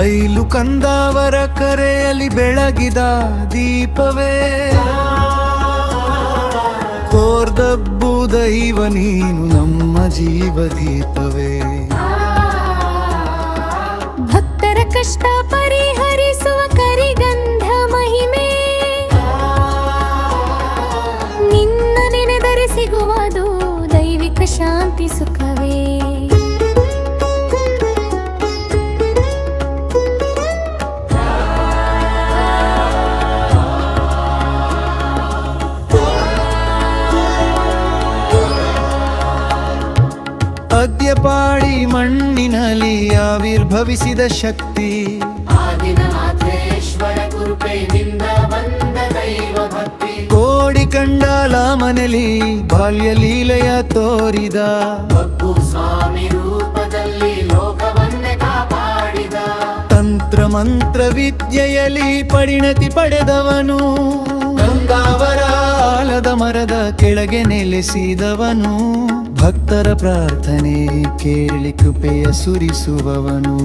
ಐಲು ಕಂದಾವರ ಕರೆಯಲ್ಲಿ ಬೆಳಗಿದ ದೀಪವೇ, ಕೋರ್ದಬ್ಬು ದೈವ ನೀನು ನಮ್ಮ ಜೀವದೀಪವೇ. ಭಕ್ತರ ಕಷ್ಟ ಪರಿಹರಿಸುವ ಕರಿಗಂಧ ಮಹಿಮೆ, ನಿನ್ನ ನೆನೆದರೆ ಸಿಗುವುದು ದೈವಿಕ ಶಾಂತಿ ಸುಖವೇ. ಅದ್ಯಪಾಡಿ ಮಣ್ಣಿನಲ್ಲಿ ಆವಿರ್ಭವಿಸಿದ ಶಕ್ತಿ, ಕೋಡಿ ಕಂಡಾಲ ಮನೆಲಿ ಬಾಲ್ಯ ಲೀಲೆಯ ತೋರಿದ, ತಂತ್ರ ಮಂತ್ರ ವಿದ್ಯೆಯಲ್ಲಿ ಪರಿಣತಿ ಪಡೆದವನು, ಗಂಗಾವರ ಆಲದ ಮರದ ಕೆಳಗೆ ನೆಲೆಸಿದವನು, ಭಕ್ತರ ಪ್ರಾರ್ಥನೆ ಕೇಳಿ ಕೃಪೆಯ ಸುರಿಸುವವನು.